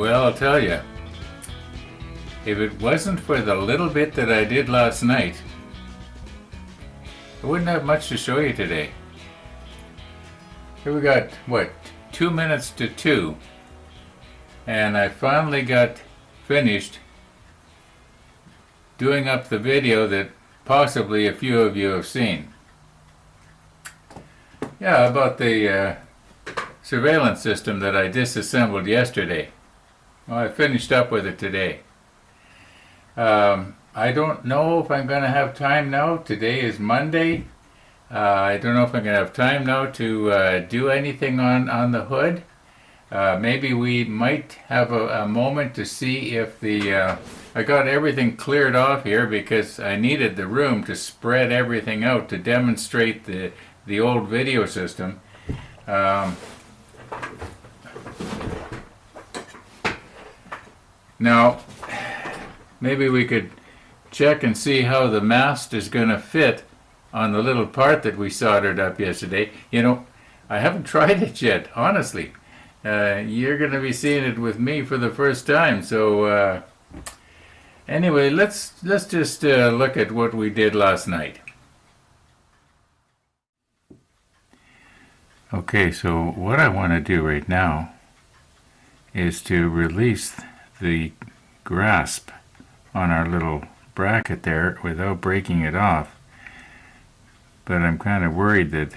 Well, I'll tell you, if it wasn't for the little bit that I did last night, I wouldn't have much to show you today. Here we got, 2 minutes to 2, and I finally got finished doing up the video that possibly a few of you have seen. Yeah, about the surveillance system that I disassembled yesterday. Well, I finished up with it today. I don't know if I'm going to have time now. Today is Monday. I don't know if I'm going to have time now to do anything on the hood. Maybe we might have a moment to see if the... I got everything cleared off here because I needed the room to spread everything out to demonstrate the old video system. Now, maybe we could check and see how the mast is going to fit on the little part that we soldered up yesterday. You know, I haven't tried it yet, honestly. You're going to be seeing it with me for the first time. So anyway, let's just look at what we did last night. Okay, so what I want to do right now is to release the grasp on our little bracket there without breaking it off. But I'm kind of worried that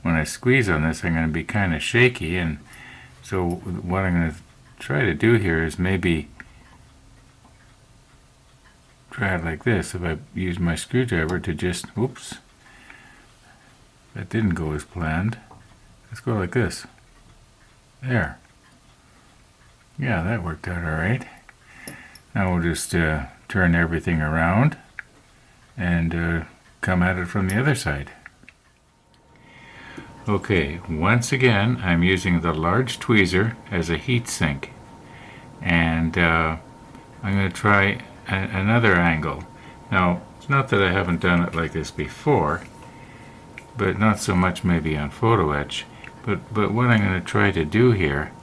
when I squeeze on this, I'm going to be kind of shaky, and so what I'm going to try to do here is maybe try it like this. If I use my screwdriver to just, oops, that didn't go as planned. Let's go like this. There. Yeah, that worked out all right. Now we'll just turn everything around and come at it from the other side. Okay, once again, I'm using the large tweezer as a heat sink, and I'm going to try another angle. Now, it's not that I haven't done it like this before, but not so much maybe on photo etch, but what I'm going to try to do here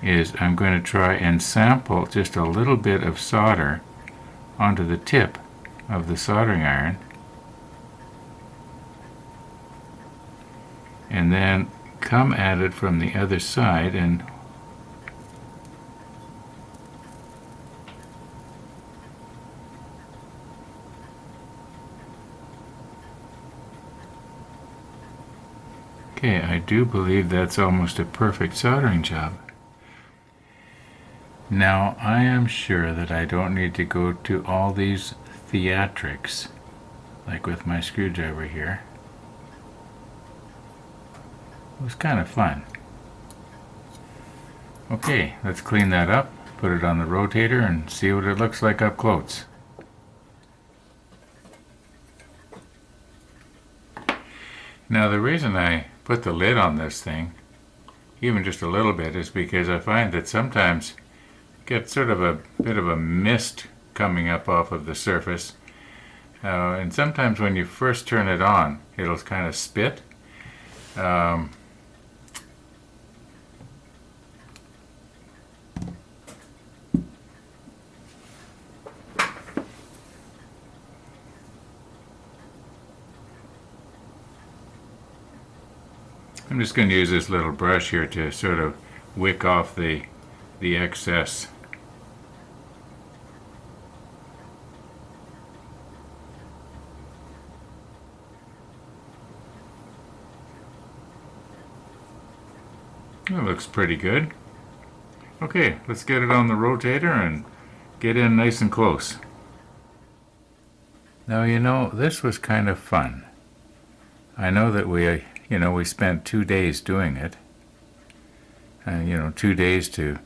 is I'm going to try and sample just a little bit of solder onto the tip of the soldering iron, and then come at it from the other side and okay, I do believe that's almost a perfect soldering job. Now, I am sure that I don't need to go to all these theatrics, like with my screwdriver here. It was kind of fun. Okay, let's clean that up, put it on the rotator, and see what it looks like up close. Now, the reason I put the lid on this thing, even just a little bit, is because I find that sometimes get sort of a bit of a mist coming up off of the surface, and sometimes when you first turn it on, it'll kind of spit. I'm just going to use this little brush here to sort of wick off the excess. That looks pretty good. Okay, let's get it on the rotator and get in nice and close. Now, you know, this was kind of fun. I know that we spent 2 days doing it. And, 2 days to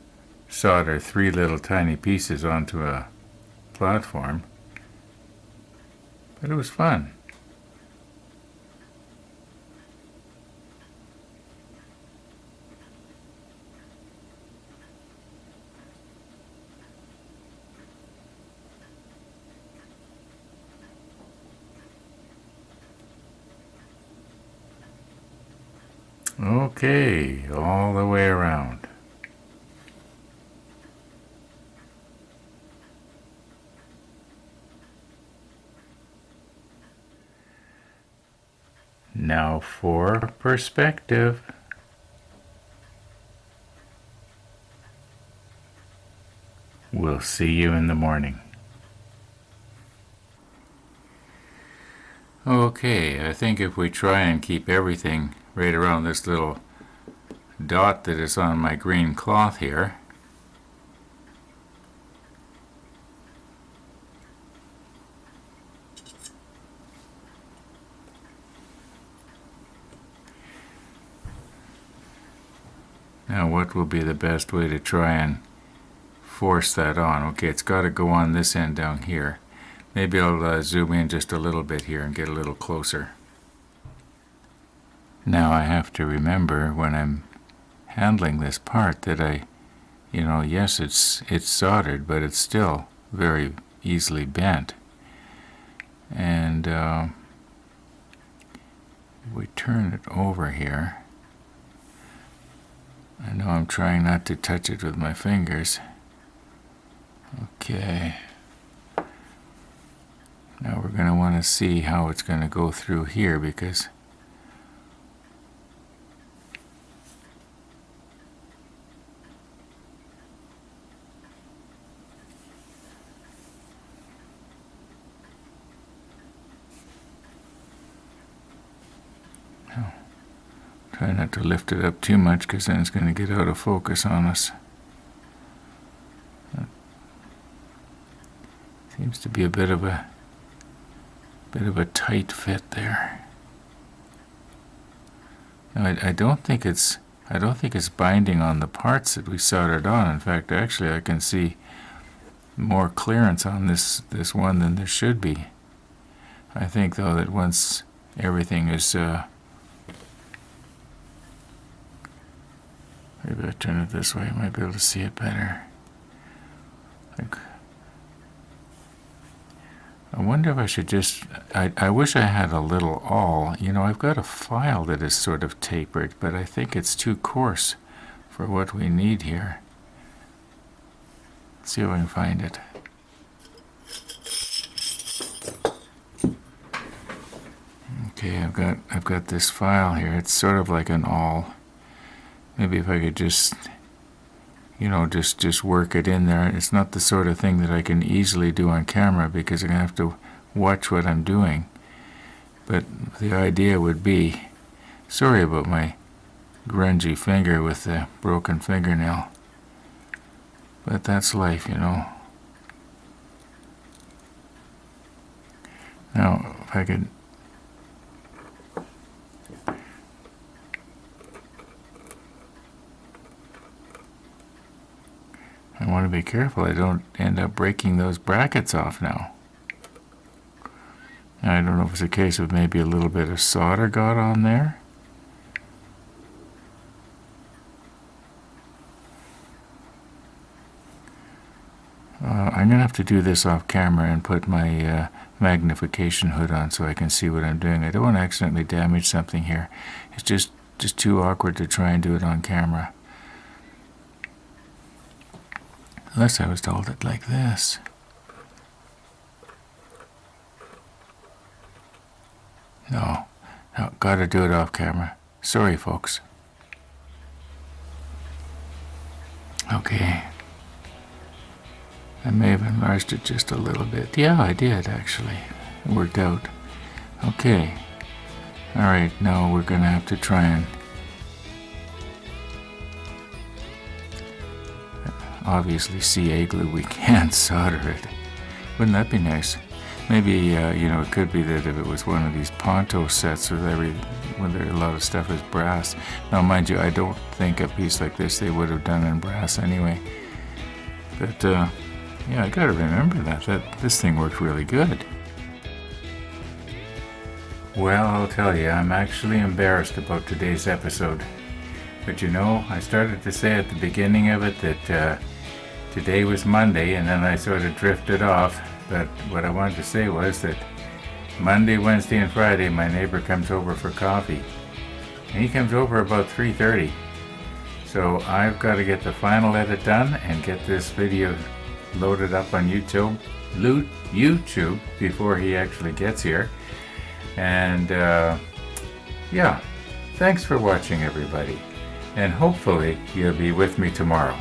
solder 3 little tiny pieces onto a platform. But it was fun. Okay, all the way around. Now for perspective. We'll see you in the morning. Okay, I think if we try and keep everything right around this little dot that is on my green cloth here, now what will be the best way to try and force that on? Okay, it's got to go on this end down here. Maybe I'll zoom in just a little bit here and get a little closer. Now I have to remember when I'm handling this part that yes, it's soldered, but it's still very easily bent. And we turn it over here. I know I'm trying not to touch it with my fingers. Okay. Now we're going to want to see how it's going to go through here, because try not to lift it up too much, because then it's going to get out of focus on us. Seems to be a bit of a tight fit there. Now, I don't think it's binding on the parts that we soldered on. In fact, actually, I can see more clearance on this one than there should be. I think, though, that once everything is maybe I turn it this way, I might be able to see it better. I wonder if I should just, I wish I had a little awl. I've got a file that is sort of tapered, but I think it's too coarse for what we need here. Let's see if I can find it. Okay, I've got this file here. It's sort of like an awl. Maybe if I could just work it in there. It's not the sort of thing that I can easily do on camera, because I'm going to have to watch what I'm doing. But the idea would be, sorry about my grungy finger with the broken fingernail, but that's life, Now, if I could I want to be careful I don't end up breaking those brackets off now. I don't know if it's a case of maybe a little bit of solder got on there. I'm going to have to do this off camera and put my magnification hood on so I can see what I'm doing. I don't want to accidentally damage something here. It's just too awkward to try and do it on camera. Unless I was to hold it like this. No, gotta do it off camera. Sorry, folks. Okay. I may have enlarged it just a little bit. Yeah, I did, actually. It worked out. Okay. Alright, now we're gonna have to try and obviously CA glue. We can't solder it. Wouldn't that be nice? Maybe, it could be that if it was one of these Ponto sets when a lot of stuff is brass. Now, mind you, I don't think a piece like this they would have done in brass anyway. But, I gotta remember that this thing worked really good. Well, I'll tell you, I'm actually embarrassed about today's episode. But I started to say at the beginning of it that today was Monday, and then I sort of drifted off. But what I wanted to say was that Monday, Wednesday, and Friday, my neighbor comes over for coffee. And he comes over about 3:30. So I've got to get the final edit done and get this video loaded up on YouTube before he actually gets here. And Yeah, thanks for watching everybody, and hopefully you'll be with me tomorrow.